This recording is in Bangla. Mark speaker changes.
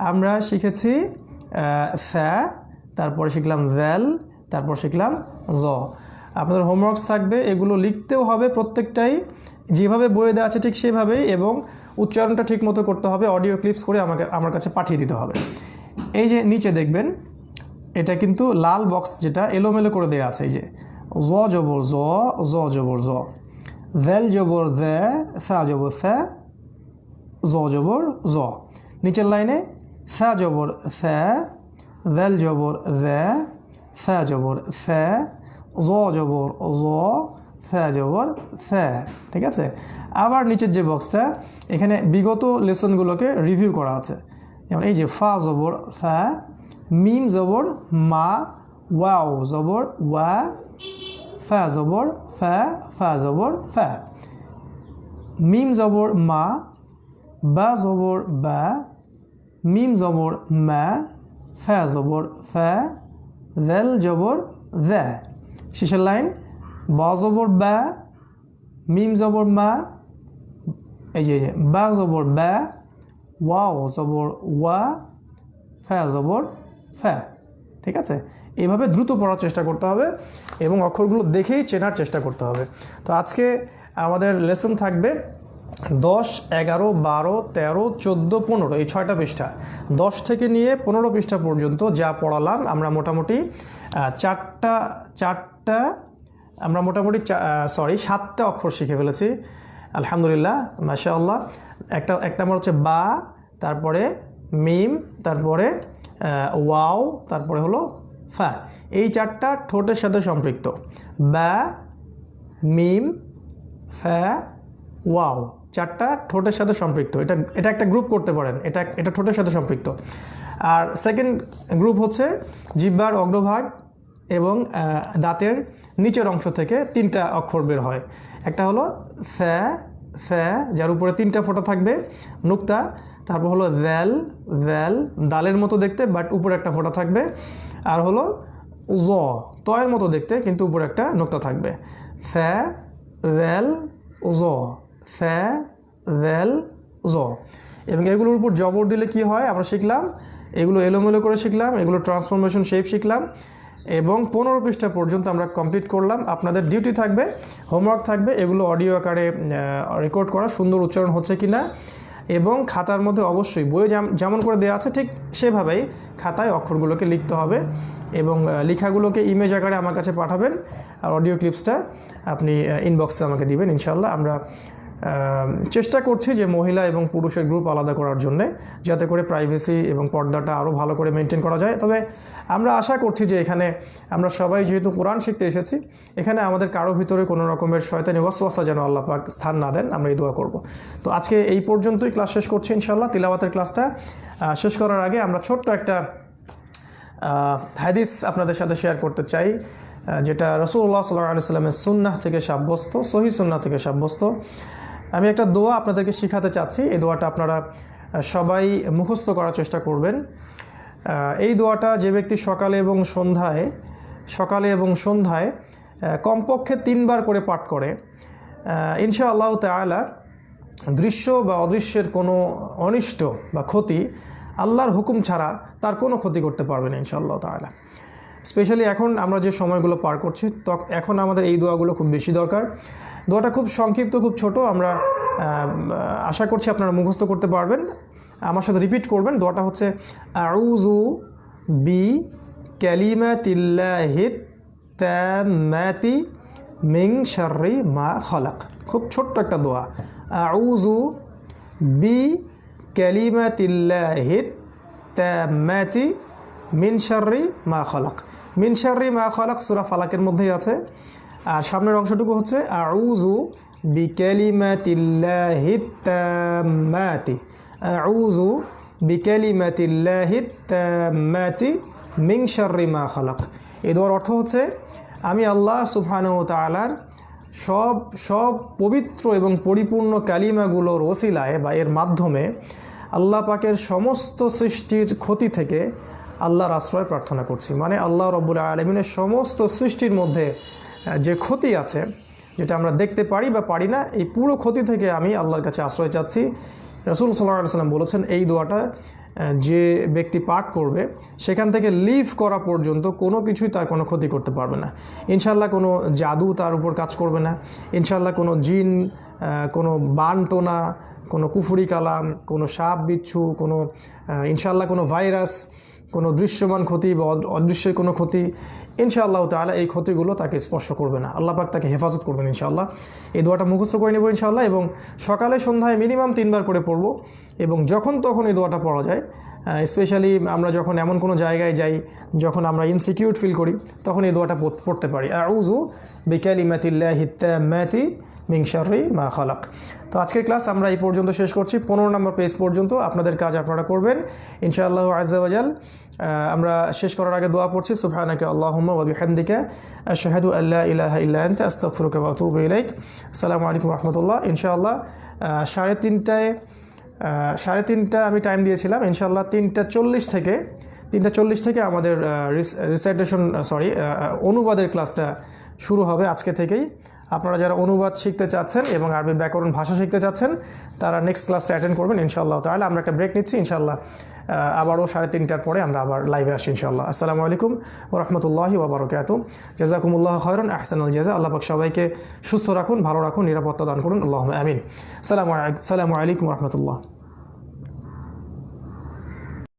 Speaker 1: আমরা শিখেছি সা, তারপরে শিখলাম ভ্যাল, তারপর শিখলাম জ। আপনাদের হোমওয়ার্কস থাকবে, এগুলো লিখতেও হবে প্রত্যেকটাই, যেভাবে বইয়ে দেওয়া আছে ঠিক সেভাবেই, এবং উচ্চারণটা ঠিক মতো করতে হবে। অডিও ক্লিপস করে আমার কাছে পাঠিয়ে দিতে হবে। এই যে নিচে দেখবেন, এটা কিন্তু লাল বক্স, যেটা এলোমেলো করে দেওয়া আছে। এই যে জ জবর জ, জ জবর জ, ভ্যাল জবর দ্য, সা জবর স্যা, জ জবর জ। নিচের লাইনে সা জবর স্যা, ভ্যাল জবর দ্য, সা জবর স্যা, জ জবর জ, সা জবর স্যা। ঠিক আছে। আবার নিচের যে বক্সটা, এখানে বিগত লেসনগুলোকে রিভিউ করা আছে। যেমন এই যে ফা জবর ফা, মিম জবর মা, ওয়াও জবর ওয়া, ফা জবর ফা, ফা জবর ফা, মিম জবর মা, বা জবর বা, মিম জবর মা, ফা জবর ফা, দ্যাল জবর দ্যা। শেষের লাইন বা জবর বা, মিম জবর মা, এই যে বা জবর বা, ওয়াও জবর ওয়া, ফা জবর ফা। ঠিক আছে। এইভাবে দ্রুত পড়ার চেষ্টা করতে হবে এবং অক্ষরগুলো দেখেই চেনার চেষ্টা করতে হবে। তো আজকে আমাদের লেসন থাকবে 10, 11, 12, 13, 14, 15, এই 6টা পৃষ্ঠা। 10 থেকে নিয়ে 15 পৃষ্ঠা পর্যন্ত যা পড়ালাম, আমরা মোটামুটি 7টা অক্ষর শিখে ফেলেছি আলহামদুলিল্লাহ, মাশাআল্লাহ। একটা আমার হচ্ছে বা, তারপরে মিম, তারপরে ওয়াও, তারপরে হলো ফা। এই 4টা ঠোঁটের সাথে সম্পৃক্ত। বা, মিম, ফা, ওয়াও, 4টা ঠোঁটের সাথে সম্পৃক্ত। এটা একটা গ্রুপ করতে পারেন, এটা ঠোঁটের সাথে সম্পৃক্ত। আর সেকেন্ড গ্রুপ হচ্ছে জিহ্বার অগ্রভাগ এবং দাঁতের নিচের অংশ থেকে 3টা অক্ষর বের হয়। একটা হলো ফা, ফা, যার উপরে 3টা ফোঁটা থাকবে, নুক্তা। তারপর হলো দ্যাল, দ্যাল, দালের মতো দেখতে বাট উপরে একটা ফোঁটা থাকবে। আর হলো জ, তয়ের মতো দেখতে কিন্তু উপরে একটা নুক্তা থাকবে। ফা, দ্যাল, জ, ফা, দ্যাল, জ। এবং এগুলোর উপর জবর দিলে কি হয় আমরা শিখলাম, এগুলো এলোমেলো করে শিখলাম, এগুলো ট্রান্সফরমেশন শেপ শিখলাম, এবং 15 পৃষ্ঠা পর্যন্ত আমরা কমপ্লিট করলাম। আপনাদের ডিউটি থাকবে, হোমওয়ার্ক থাকবে, এগুলো অডিও আকারে রেকর্ড করা, সুন্দর উচ্চারণ হচ্ছে কিনা, এবং খাতার মধ্যে অবশ্যই বইয়ে যেমন করে দেওয়া আছে ঠিক সেভাবেই খাতায় অক্ষরগুলোকে লিখতে হবে, এবং লেখাগুলোকে ইমেজ আকারে আমার কাছে পাঠাবেন, আর অডিও ক্লিপসটা আপনি ইনবক্সে আমাকে দিবেন। ইনশাল্লাহ আমরা চেষ্টা করছি যে মহিলা এবং পুরুষের গ্রুপ আলাদা করার জন্য, যাতে করে প্রাইভেসি এবং পর্দাটা আরও ভালো করে মেনটেন করা যায়। তবে আমরা আশা করছি যে এখানে আমরা সবাই যেহেতু কোরআন শিখতে এসেছি, এখানে আমাদের কারো ভিতরে কোনো রকমের শয়তানি ওয়াসওয়াসা যেন আল্লাহ পাক স্থান না দেন, আমরা এই দোয়া করব। তো আজকে এই পর্যন্তই ক্লাস শেষ করছি ইনশাল্লাহ। তিলাওয়াতের ক্লাসটা শেষ করার আগে আমরা ছোট্ট একটা হাদিস আপনাদের সাথে শেয়ার করতে চাই, যেটা রাসূলুল্লাহ সাল্লাল্লাহু আলাইহি ওয়াসাল্লামের সুন্নাহ থেকে সাব্যস্ত, সহিহ সুন্নাহ থেকে সাব্যস্ত। আমি একটা দোয়া আপনাদেরকে শিখাতে চাচ্ছি। এই দোয়াটা আপনারা সবাই মুখস্থ করার চেষ্টা করবেন। এই দোয়াটা যে ব্যক্তি সকালে এবং সন্ধ্যায় কমপক্ষে 3 বার করে পাঠ করে, ইনশাআল্লাহ তাআলা দৃশ্য বা অদৃশ্যের কোনো অনিষ্ট বা ক্ষতি আল্লাহর হুকুম ছাড়া তার কোনো ক্ষতি করতে পারবে না ইনশাআল্লাহ তাআলা। স্পেশালি এখন আমরা যে সময়গুলো পার করছি, এখন আমাদের এই দোয়াগুলো খুব বেশি দরকার। দোয়াটা খুব সংক্ষিপ্ত, খুব ছোট, আমরা আশা করছি আপনারা মুখস্থ করতে পারবেন। আমার সাথে রিপিট করবেন। দোয়াটা হচ্ছে আউযু বি কালিমাতিল্লাহি তাম্মাতি মিন শাররি মা খালাক। খুব ছোট্ট একটা দোয়া, আউযু বি কালিমাতিল্লাহি তাম্মাতি মিন শাররি মা খালাক। মিন শাররি মা খালাক সূরা ফালাকের মধ্যেই আছে। আর সামনের অংশটুকু হচ্ছে আউযু বিকালিমাতিল্লাহি তাম্মাতি, আউযু বিকালিমাতিল্লাহি তাম্মাতি মিন শাররি মা খালাক। এই দোয়ার অর্থ হচ্ছে আমি আল্লাহ সুবহানাহু ওয়া তাআলার সব পবিত্র এবং পরিপূর্ণ কালিমাগুলোর ওসিলায় বা এর মাধ্যমে আল্লাহ পাকের সমস্ত সৃষ্টির ক্ষতি থেকে আল্লাহর আশ্রয় প্রার্থনা করছি। মানে আল্লাহ রাব্বুল আলামিনের সমস্ত সৃষ্টির মধ্যে যে ক্ষতি আছে, যেটা আমরা দেখতে পারি বা পারি না, এই পুরো ক্ষতি থেকে আমি আল্লাহর কাছে আশ্রয় চাচ্ছি। রাসূল সাল্লাল্লাহু আলাইহি ওয়াসাল্লাম বলেছেন এই দোয়াটা যে ব্যক্তি পাঠ করবে সেখান থেকে লিভ করা পর্যন্ত কোনো কিছুই তার কোনো ক্ষতি করতে পারবে না। ইনশাআল্লাহ কোনো জাদু তার উপর কাজ করবে না। ইনশাআল্লাহ কোনো জিন, কোনো বানটোনা, কোনো কুফরি কালাম, কোনো সাপ বিচ্ছু, কোনো ইনশাআল্লাহ কোনো ভাইরাস, কোনো দৃশ্যমান ক্ষতি বা অদৃশ্য কোনো ক্ষতি ইনশাআল্লাহ তাআলা এই ক্ষতিগুলো তাকে স্পর্শ করবে না। আল্লাহ পাক তাকে হেফাজত করবেন ইনশাআল্লাহ। এই দোয়াটা মুখস্থ করে নেব ইনশাআল্লাহ, এবং সকালে সন্ধ্যায় মিনিমাম 3 বার করে পড়ব, এবং যখন তখন এই দোয়াটা পড়া যায়। স্পেশালি আমরা যখন এমন কোনো জায়গায় যাই যখন আমরা ইনসিকিউর ফিল করি তখন এই দোয়াটা পড়তে পারি, আউযু বিকালিমাতিল্লাহি তাম্মাতি মিন শাররি মা খালাক। তো আজকের ক্লাস আমরা এই পর্যন্ত শেষ করছি। 15 নম্বর পেজ পর্যন্ত আপনাদের কাজ আপনারা করবেন ইনশাআল্লাহ আযজা ওয়া জাল। আমরা শেষ করার আগে দোয়া পড়ছি, সুবহানাকা আল্লাহুম্মা ওয়া বিহামদিকা আশহাদু আল্লা ইলাহা ইল্লা আনতা আস্তাগফিরুকা ওয়া আতুবু ইলাইক। আসসালামু আলাইকুম ওয়া রাহমাতুল্লাহ। ইনশাআল্লাহ 3:30 আমি টাইম দিয়েছিলাম। ইনশাআল্লাহ 3:40 থেকে আমাদের অনুবাদের ক্লাসটা শুরু হবে আজকে থেকেই। আপনারা যারা অনুবাদ শিখতে চাচ্ছেন এবং আরবি ব্যাকরণ ভাষা শিখতে চাচ্ছেন তারা নেক্সট ক্লাসটা অ্যাটেন্ড করবেন ইনশাআল্লাহ তাহলে। আমরা একটা ব্রেক নিচ্ছি ইনশাআল্লাহ, আবারও 3:30টার পরে আমরা আবার লাইভে আসি ইনশাআল্লাহ। আসসালামু আলাইকুম ওয়া রাহমাতুল্লাহি ওয়া বারাকাতুহু। জাযাকুমুল্লাহু খায়রান, আহসানুল জাযা। আল্লাহ পাক সবাইকে সুস্থ রাখুন, ভালো রাখুন, নিরাপত্তা দান করুন। আল্লাহুম্মা আমিন। আসসালামু আলাইকুম ওয়া রাহমাতুল্লাহ।